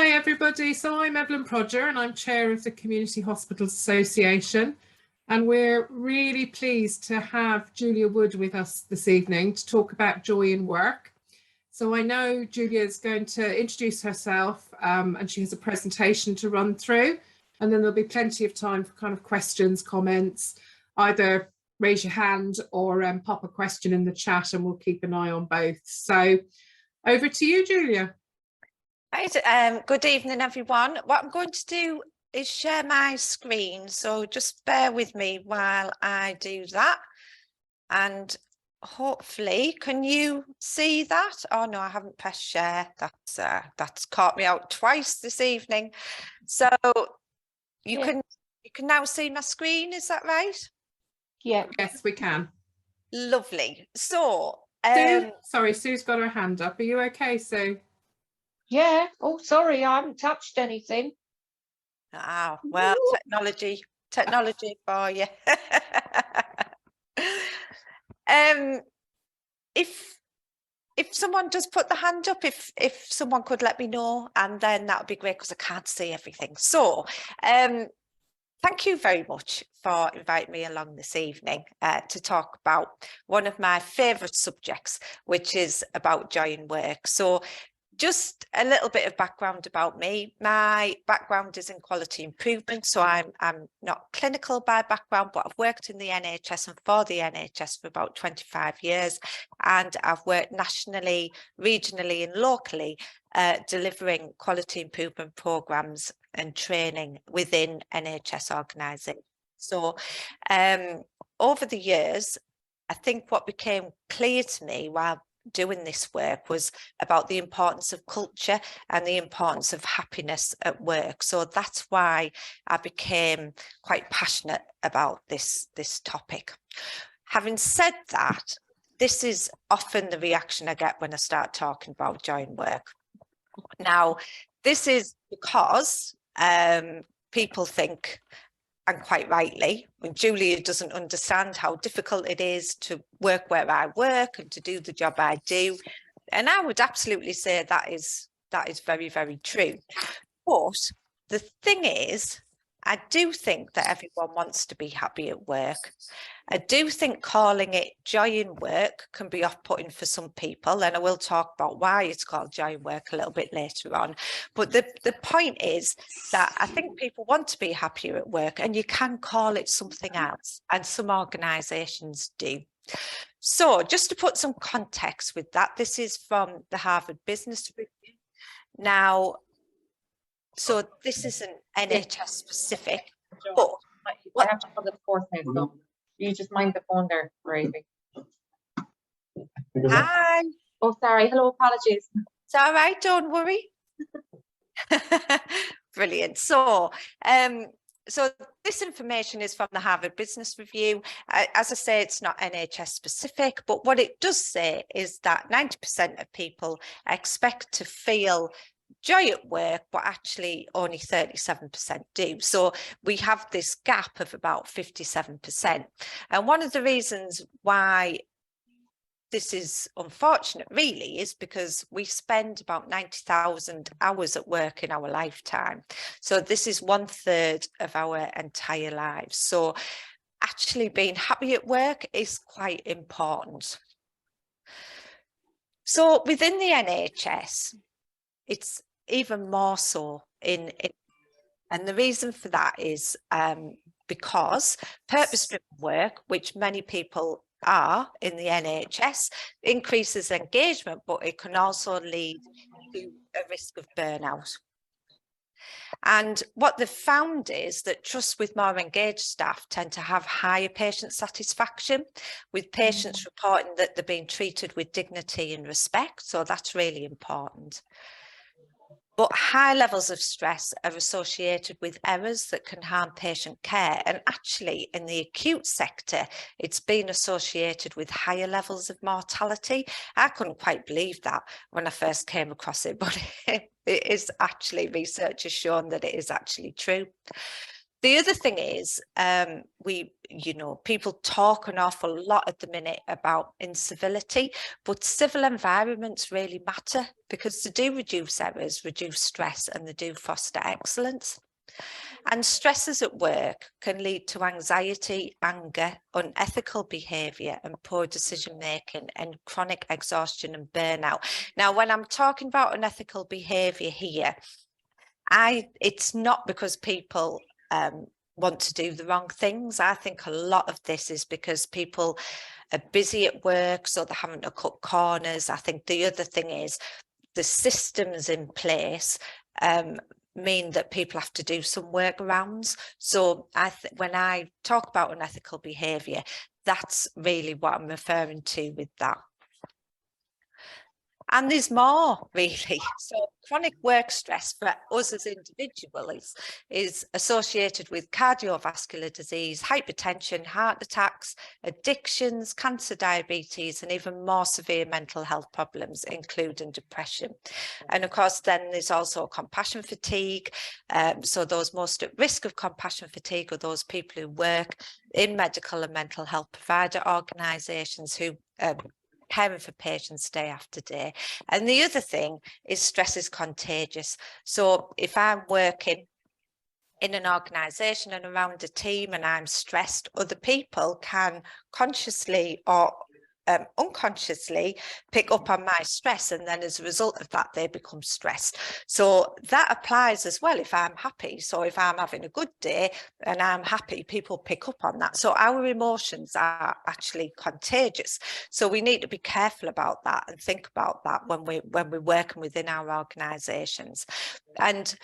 Hi everybody, so I'm Evelyn Prodger and I'm chair of the Community Hospitals Association, and we're really pleased to have Julia Wood with us this evening to talk about joy in work. So I know Julia is going to introduce herself and she has a presentation to run through, and then there'll be plenty of time for kind of questions, comments, either raise your hand or pop a question in the chat and we'll keep an eye on both. So over to you, Julia. Right, good evening everyone. What I'm going to do is share my screen, so just bear with me while I do that, and hopefully can you see that? Oh no, I haven't pressed share. That's caught me out twice this evening. So you can now see my screen, is that right? Yeah. Yes, we can. Lovely. So Sue, sorry, Sue's got her hand up. Are you okay, Sue? Yeah. Oh, sorry, I haven't touched anything. Oh, well, technology for you. If someone does put the hand up, if someone could let me know, and then that would be great because I can't see everything. So thank you very much for inviting me along this evening to talk about one of my favourite subjects, which is about joy in work. So just a little bit of background about me. My background is in quality improvement, so I'm not clinical by background, but I've worked in the NHS and for the NHS for about 25 years, and I've worked nationally, regionally and locally delivering quality improvement programmes and training within NHS organisations. So over the years, I think what became clear to me while doing this work was about the importance of culture and the importance of happiness at work. So that's why I became quite passionate about this topic. Having said that, this is often the reaction I get when I start talking about joy in work. Now, this is because people think, and quite rightly, when Julia doesn't understand how difficult it is to work where I work and to do the job I do. And I would absolutely say that is very, very true. But the thing is, I do think that everyone wants to be happy at work. I do think calling it joy in work can be off-putting for some people, and I will talk about why it's called joy in work a little bit later on. But the point is that I think people want to be happier at work, and you can call it something else, and some organisations do. So just to put some context with that, this is from the Harvard Business Review. Now, so this isn't NHS specific, but I have to put the force head, so you just mind the phone there, Ravi. Hi. Oh, sorry. Hello, apologies. It's all right, don't worry. Brilliant. So, so this information is from the Harvard Business Review. As I say, it's not NHS specific, but what it does say is that 90% of people expect to feel joy at work, but actually only 37% do. So we have this gap of about 57%. And one of the reasons why this is unfortunate really is because we spend about 90,000 hours at work in our lifetime. So this is 1/3 of our entire lives. So actually being happy at work is quite important. So within the NHS, it's even more so and the reason for that is because purpose-driven work, which many people are in the NHS, increases engagement, but it can also lead to a risk of burnout. And what they've found is that trusts with more engaged staff tend to have higher patient satisfaction, with patients reporting that they're being treated with dignity and respect. So that's really important. But high levels of stress are associated with errors that can harm patient care. And actually, in the acute sector, it's been associated with higher levels of mortality. I couldn't quite believe that when I first came across it, but it is actually, research has shown that it is actually true. The other thing is, people talk an awful lot at the minute about incivility, but civil environments really matter because they do reduce errors, reduce stress, and they do foster excellence. And stresses at work can lead to anxiety, anger, unethical behaviour and poor decision making and chronic exhaustion and burnout. Now, when I'm talking about unethical behaviour here, it's not because people want to do the wrong things. I think a lot of this is because people are busy at work, so they're having to cut corners. I think the other thing is the systems in place mean that people have to do some workarounds. So when I talk about unethical behaviour, that's really what I'm referring to with that. And there's more, really. So chronic work stress for us as individuals is associated with cardiovascular disease, hypertension, heart attacks, addictions, cancer, diabetes, and even more severe mental health problems, including depression. And of course, then there's also compassion fatigue. So those most at risk of compassion fatigue are those people who work in medical and mental health provider organisations who caring for patients day after day. And the other thing is stress is contagious. So if I'm working in an organisation and around a team and I'm stressed, other people can consciously or unconsciously pick up on my stress, and then as a result of that they become stressed. So that applies as well if I'm happy. So if I'm having a good day and I'm happy, people pick up on that. So our emotions are actually contagious. So we need to be careful about that and think about that when we're working within our organisations. And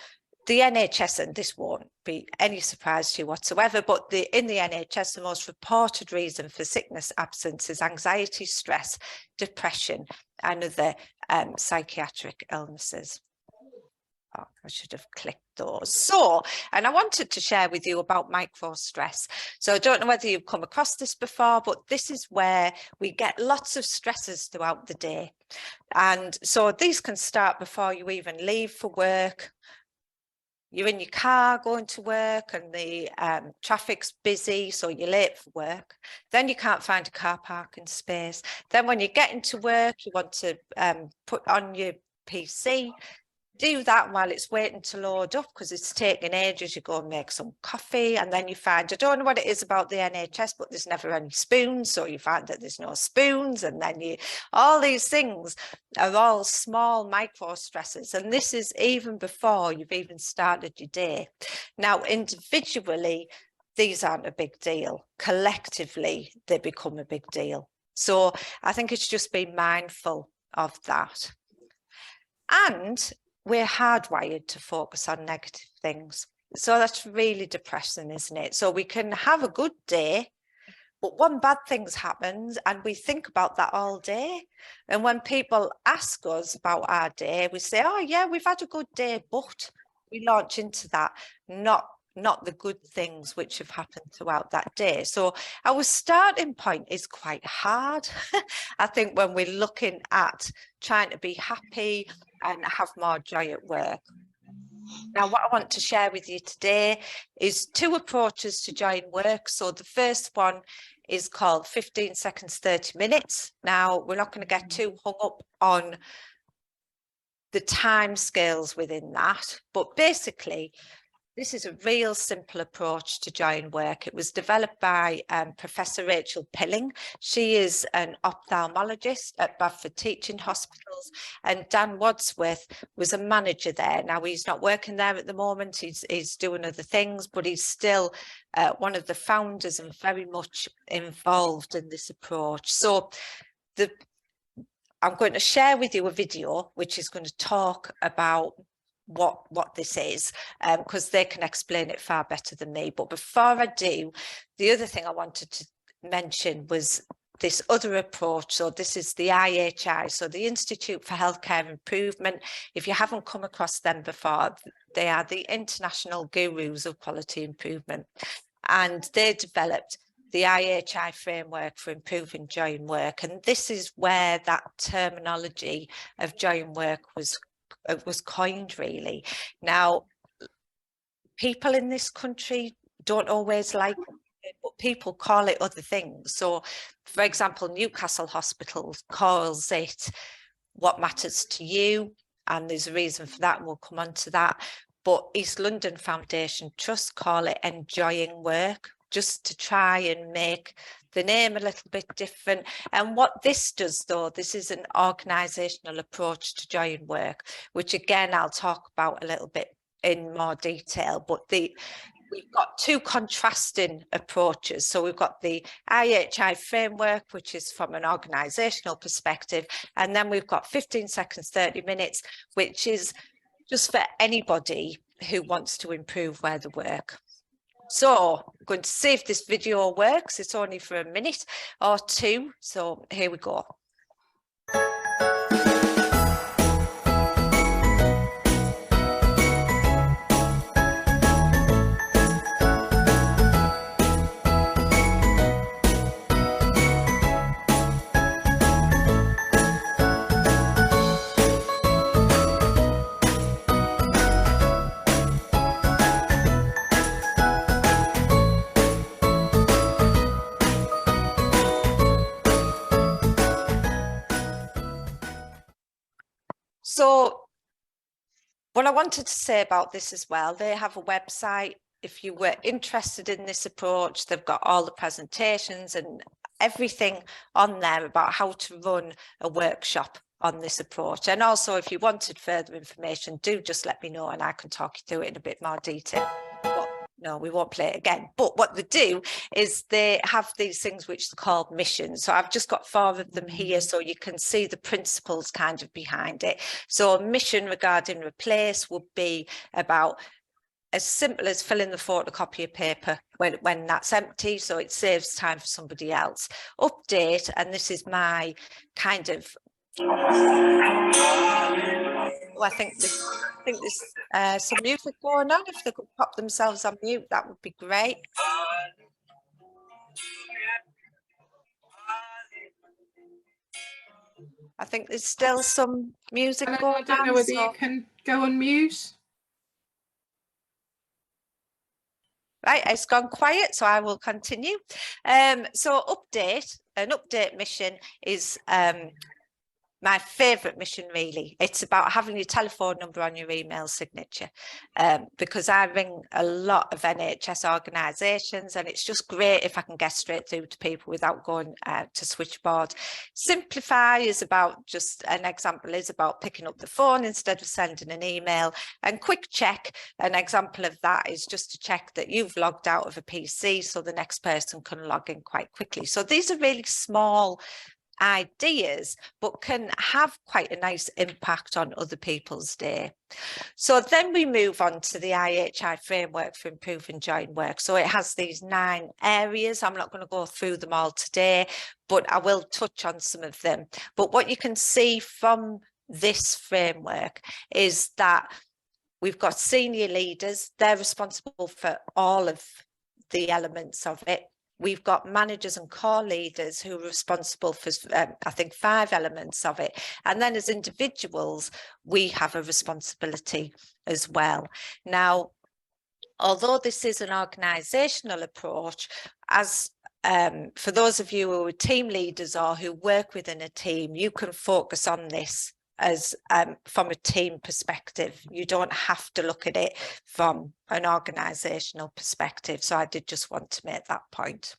the NHS, and this won't be any surprise to you whatsoever, but in the NHS, the most reported reason for sickness absence is anxiety, stress, depression, and other psychiatric illnesses. Oh, I should have clicked those. So, and I wanted to share with you about micro stress. So I don't know whether you've come across this before, but this is where we get lots of stresses throughout the day. And so these can start before you even leave for work. You're in your car going to work and the traffic's busy, so you're late for work. Then you can't find a car parking space. Then when you get into work, you want to put on your PC, do that while it's waiting to load up because it's taking ages. You go and make some coffee and then you find, I don't know what it is about the NHS, but there's never any spoons. So you find that there's no spoons, and then all these things are all small micro stresses. And this is even before you've even started your day. Now, individually, these aren't a big deal. Collectively, they become a big deal. So I think it's just being mindful of that. And we're hardwired to focus on negative things. So that's really depressing, isn't it? So we can have a good day, but one bad thing's happened and we think about that all day. And when people ask us about our day, we say, oh yeah, we've had a good day, but we launch into that, not the good things which have happened throughout that day. So our starting point is quite hard. I think when we're looking at trying to be happy and have more joy at work. Now, what I want to share with you today is 2 approaches to joy in work. So the first one is called 15 seconds, 30 minutes. Now, we're not going to get too hung up on the time scales within that, but basically, this is a real simple approach to joy in work. It was developed by Professor Rachel Pilling. She is an ophthalmologist at Bradford Teaching Hospitals, and Dan Wadsworth was a manager there. Now, he's not working there at the moment. He's doing other things, but he's still one of the founders and very much involved in this approach. So I'm going to share with you a video which is going to talk about what this is, because they can explain it far better than me. But before I do, the other thing I wanted to mention was this other approach. So this is the IHI, so the Institute for Healthcare Improvement. If you haven't come across them before, they are the international gurus of quality improvement, and they developed the IHI framework for improving joy in work. And this is where that terminology of joy in work was coined, really. Now, people in this country don't always like it, but people call it other things. So, for example, Newcastle Hospital calls it What Matters to You, and there's a reason for that, and we'll come on to that. But East London Foundation Trust call it Enjoying Work, just to try and make the name a little bit different. And what this does, though, this is an organisational approach to enjoying work, which again I'll talk about a little bit in more detail. But we've got two contrasting approaches. So we've got the IHI framework, which is from an organisational perspective, and then we've got 15 seconds, 30 minutes, which is just for anybody who wants to improve where they work. So I'm going to see if this video works. It's only for a minute or two. So here we go. So what I wanted to say about this as well, they have a website. If you were interested in this approach, they've got all the presentations and everything on there about how to run a workshop on this approach. And also, if you wanted further information, do just let me know and I can talk you through it in a bit more detail. But no, we won't play it again. But what they do is they have these things which are called missions. So I've just got 4 of them here so you can see the principles kind of behind it. So a mission regarding replace would be about as simple as filling the photocopier paper when that's empty, so it saves time for somebody else. Update, and this is my kind of, I think there's some music going on. If they could pop themselves on mute, that would be great. I think there's still some music going on. I don't know whether you can go on mute. Right, it's gone quiet, so I will continue. So an update mission is my favourite mission, really. It's about having your telephone number on your email signature, because I ring a lot of NHS organisations and it's just great if I can get straight through to people without going to switchboard. Simplify is about, just an example is about picking up the phone instead of sending an email. And quick check, an example of that is just to check that you've logged out of a PC so the next person can log in quite quickly. So these are really small ideas, but can have quite a nice impact on other people's day. So then we move on to the IHI framework for improving enjoying work. So it has these 9 areas. I'm not going to go through them all today, but I will touch on some of them. But what you can see from this framework is that we've got senior leaders. They're responsible for all of the elements of it. We've got managers and core leaders who are responsible for, I think, 5 elements of it. And then as individuals, we have a responsibility as well. Now, although this is an organisational approach, as for those of you who are team leaders or who work within a team, you can focus on this as from a team perspective. You don't have to look at it from an organisational perspective. So I did just want to make that point.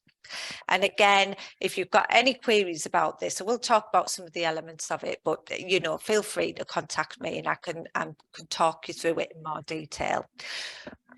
And again, if you've got any queries about this, so we'll talk about some of the elements of it, but you know, feel free to contact me and I can talk you through it in more detail.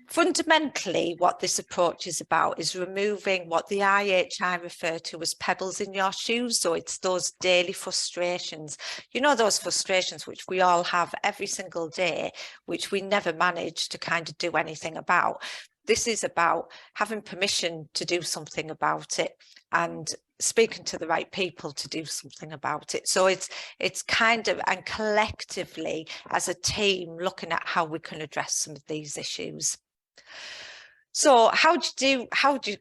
Fundamentally, what this approach is about is removing what the IHI refer to as pebbles in your shoes. So it's those daily frustrations, you know, those frustrations which we all have every single day, which we never manage to kind of do anything about. This is about having permission to do something about it and speaking to the right people to do something about it. So it's kind of, and collectively as a team, looking at how we can address some of these issues. So how do you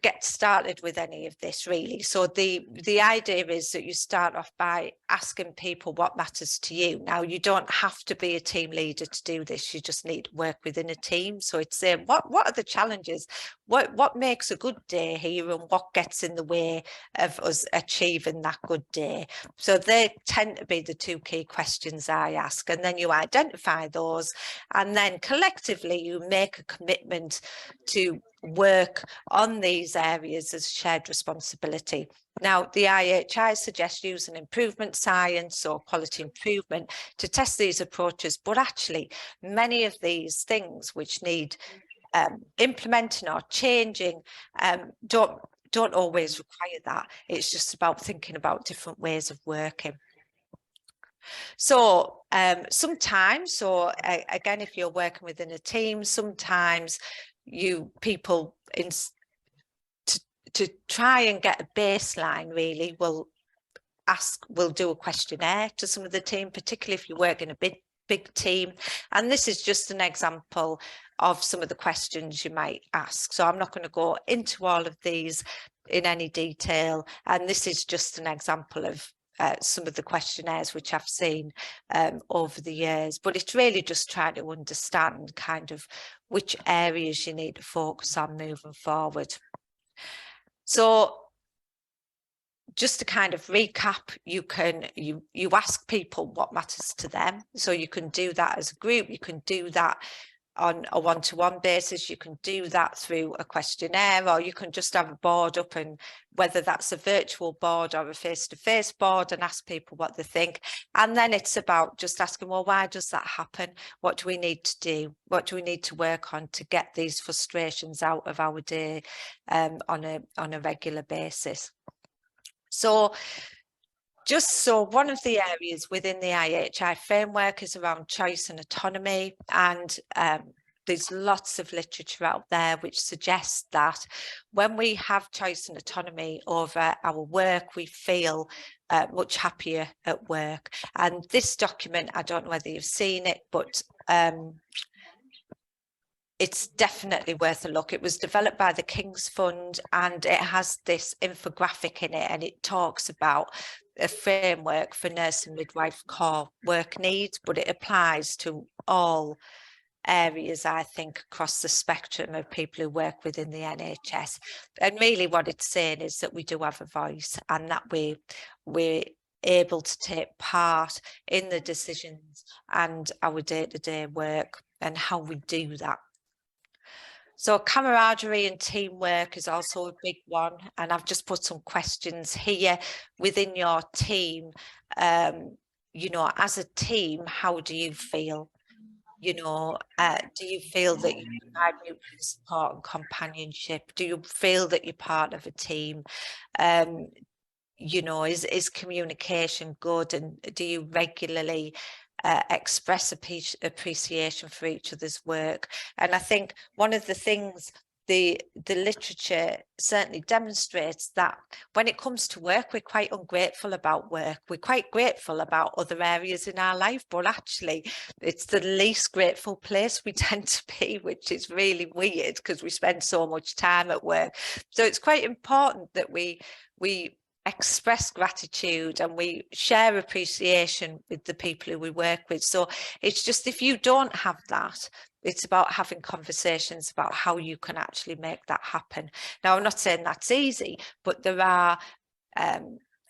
get started with any of this, really? So the idea is that you start off by asking people what matters to you. Now, you don't have to be a team leader to do this. You just need to work within a team. So it's saying, what are the challenges? what makes a good day here and what gets in the way of us achieving that good day. So they tend to be the two key questions I ask, and then you identify those, and then collectively you make a commitment to work on these areas as shared responsibility. Now, the IHI suggests using improvement science or quality improvement to test these approaches, but actually many of these things which need implementing or changing don't always require that. It's just about thinking about different ways of working. So sometimes, again, if you're working within a team, sometimes people to try and get a baseline really will do a questionnaire to some of the team, particularly if you work in a big team. And this is just an example of some of the questions you might ask. So I'm not going to go into all of these in any detail. And this is just an example of some of the questionnaires which I've seen over the years. But it's really just trying to understand kind of which areas you need to focus on moving forward. So just to kind of recap, you ask people what matters to them. So you can do that as a group, you can do that on a one-to-one basis, you can do that through a questionnaire, or you can just have a board up, and whether that's a virtual board or a face-to-face board, and ask people what they think. And then it's about just asking, well, why does that happen? What do we need to do? What do we need to work on to get these frustrations out of our day on a regular basis? So one of the areas within the IHI framework is around choice and autonomy, and there's lots of literature out there which suggests that when we have choice and autonomy over our work, we feel much happier at work. And this document, I don't know whether you've seen it, but it's definitely worth a look. It was developed by the King's Fund, and it has this infographic in it, and it talks about a framework for nurse and midwife core work needs, but it applies to all areas, I think, across the spectrum of people who work within the NHS. And really what it's saying is that we do have a voice, and that we're able to take part in the decisions and our day-to-day work and how we do that. So camaraderie and teamwork is also a big one, and I've just put some questions here within your team. You know, as a team, how do you feel? You know, do you feel that you provide mutual support and companionship? Do you feel that you're part of a team? You know, is communication good, and do you regularly express appreciation for each other's work? And I think one of the things the literature certainly demonstrates that when it comes to work, we're quite ungrateful about work. We're quite grateful about other areas in our life, but actually it's the least grateful place we tend to be, which is really weird because we spend so much time at work. So it's quite important that we express gratitude and we share appreciation with the people who we work with. So it's just, if you don't have that, it's about having conversations about how you can actually make that happen. Now, I'm not saying that's easy, but there are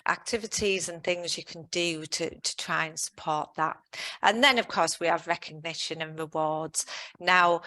activities and things you can do to try and support that. And then, of course, we have recognition and rewards. Now,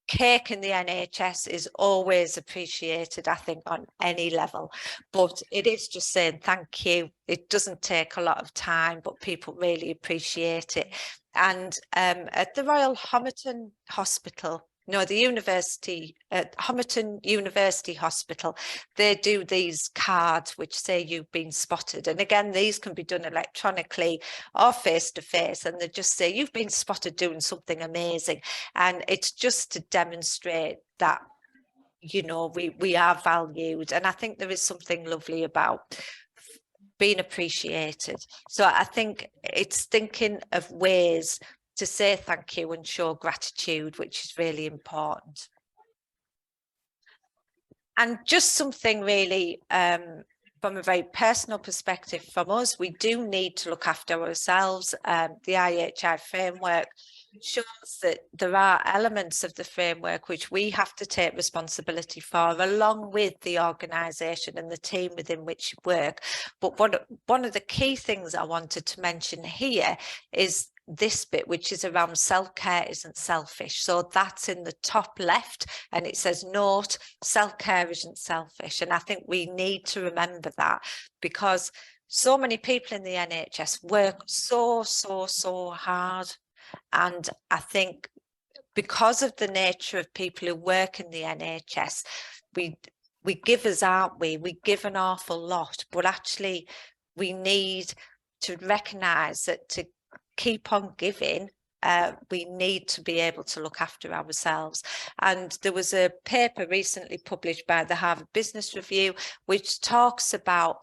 cake in the NHS is always appreciated, I think, on any level, but it is just saying thank you. It doesn't take a lot of time, but people really appreciate it. And at the Royal Homerton Hospital, no, the university, at Homerton University Hospital, they do these cards which say you've been spotted. And again, these can be done electronically or face-to-face, and they just say you've been spotted doing something amazing. And it's just to demonstrate that, you know, we are valued. And I think there is something lovely about being appreciated. So I think it's thinking of ways to say thank you and show gratitude, which is really important. And just something really from a very personal perspective from us, we do need to look after ourselves. The IHI framework shows that there are elements of the framework which we have to take responsibility for, along with the organisation and the team within which you work. But one of the key things I wanted to mention here is this bit, which is around self-care isn't selfish. So that's in the top left, and it says note, self-care isn't selfish. And I think we need to remember that, because so many people in the NHS work so hard. And I think because of the nature of people who work in the NHS, we givers, aren't we? We give an awful lot, but actually we need to recognise that to keep on giving, we need to be able to look after ourselves. And there was a paper recently published by the Harvard Business Review, which talks about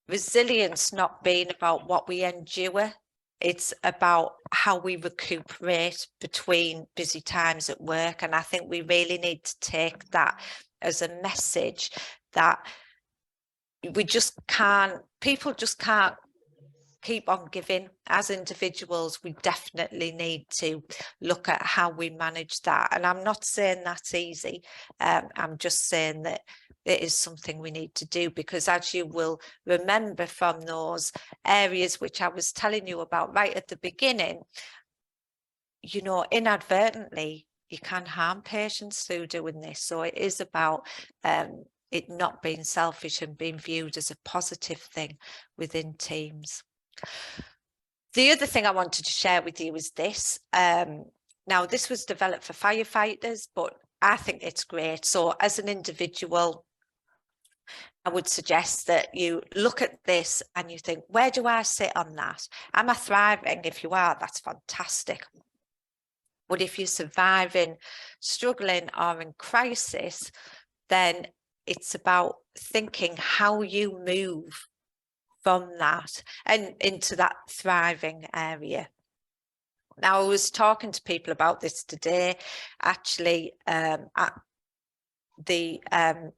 resilience not being about what we endure. It's about how we recuperate between busy times at work. And I think we really need to take that as a message that we just can't, people just can't keep on giving. As individuals, we definitely need to look at how we manage that. And I'm not saying that's easy. I'm just saying that it is something we need to do, because as you will remember from those areas which I was telling you about right at the beginning, you know, inadvertently, you can harm patients through doing this. So it is about it not being selfish and being viewed as a positive thing within teams. The other thing I wanted to share with you is this. Now, this was developed for firefighters, but I think it's great. So as an individual, I would suggest that you look at this and you think, where do I sit on that? Am I thriving? If you are, that's fantastic. But if you're surviving, struggling, or in crisis, then it's about thinking how you move from that and into that thriving area. Now, I was talking to people about this today, actually, at the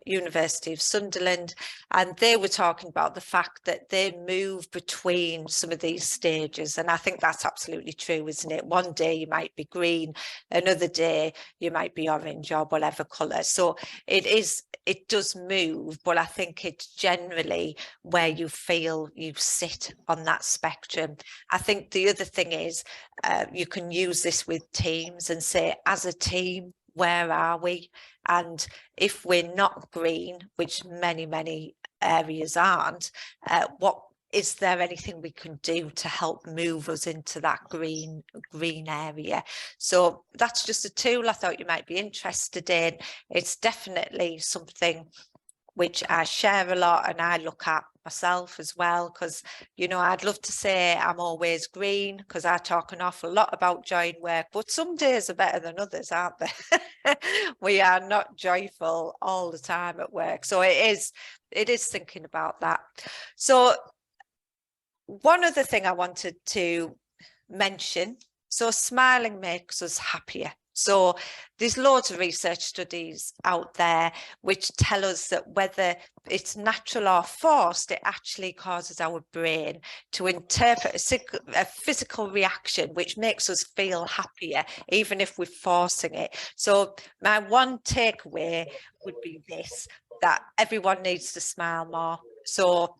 University of Sunderland, and they were talking about the fact that they move between some of these stages. And I think that's absolutely true, isn't it? One day you might be green, another day you might be orange or whatever colour. So it does move, but I think it's generally where you feel you sit on that spectrum. I think the other thing is you can use this with teams and say, as a team, where are we? And if we're not green, which many areas aren't, what is there anything we can do to help move us into that green area? So that's just a tool I thought you might be interested in. It's definitely something which I share a lot and I look at myself as well, because, you know, I'd love to say I'm always green, because I talk an awful lot about joy in work, but some days are better than others, aren't they? We are not joyful all the time at work. So it is thinking about that. So one other thing I wanted to mention, so smiling makes us happier. So there's loads of research studies out there which tell us that whether it's natural or forced, it actually causes our brain to interpret a physical reaction which makes us feel happier, even if we're forcing it. So my one takeaway would be this, that everyone needs to smile more. So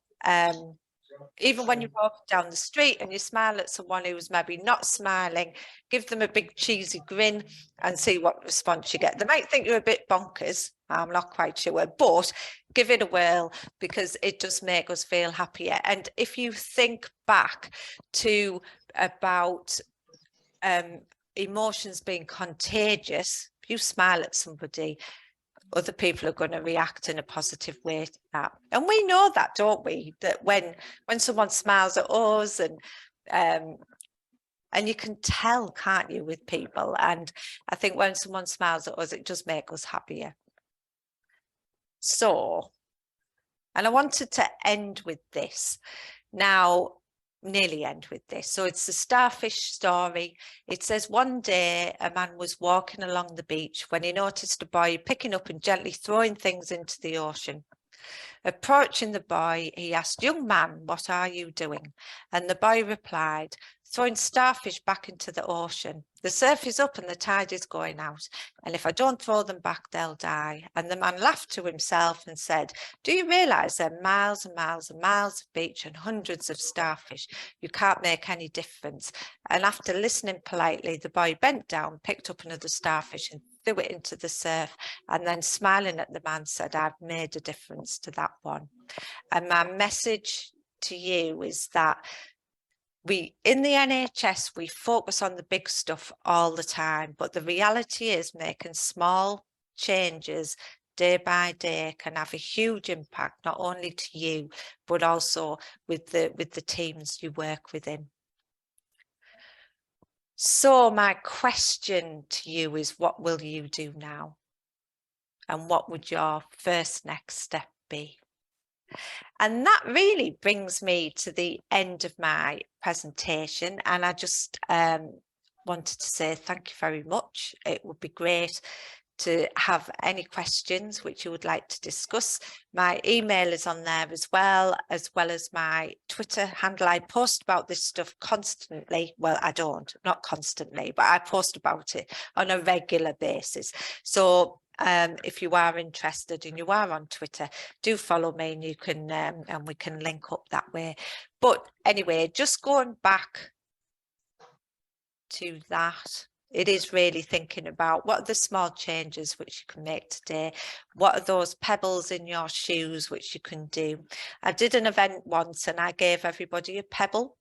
even when you're walking down the street and you smile at someone who's maybe not smiling, give them a big cheesy grin and see what response you get. They might think you're a bit bonkers, I'm not quite sure, but give it a whirl, because it does make us feel happier. And if you think back to about emotions being contagious, if you smile at somebody, other people are going to react in a positive way to that. And we know that, don't we? That when someone smiles at us, and you can tell, can't you, with people? And I think when someone smiles at us, it does make us happier. So, and I wanted to end with this. Now, nearly end with this. So it's the starfish story. It says, one day a man was walking along the beach when he noticed a boy picking up and gently throwing things into the ocean. Approaching the boy, he asked, "Young man, what are you doing?" And the boy replied, "Throwing starfish back into the ocean. The surf is up and the tide is going out. And if I don't throw them back, they'll die." And the man laughed to himself and said, "Do you realise there are miles and miles and miles of beach and hundreds of starfish? You can't make any difference." And after listening politely, the boy bent down, picked up another starfish and threw it into the surf. And then smiling at the man said, "I've made a difference to that one." And my message to you is that in the NHS, we focus on the big stuff all the time, but the reality is making small changes day by day can have a huge impact, not only to you, but also with the teams you work within. So my question to you is, what will you do now? And what would your first next step be? And that really brings me to the end of my presentation. And I just wanted to say thank you very much. It would be great to have any questions which you would like to discuss. My email is on there as well as my Twitter handle. I post about this stuff constantly. Well, I don't, not constantly, but I post about it on a regular basis. So if you are interested and you are on Twitter, do follow me, and you can and we can link up that way. But anyway, just going back to that, it is really thinking about what are the small changes which you can make today. What are those pebbles in your shoes which you can do? I did an event once and I gave everybody a pebble,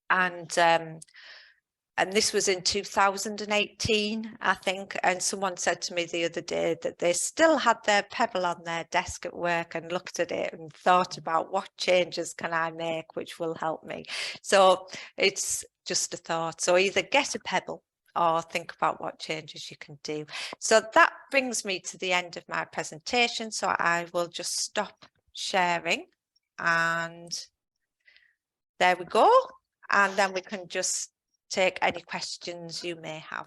and this was in 2018, I think. And someone said to me the other day that they still had their pebble on their desk at work and looked at it and thought about what changes can I make which will help me. So it's just a thought. So either get a pebble or think about what changes you can do. So that brings me to the end of my presentation. So I will just stop sharing, and there we go. And then we can just take any questions you may have.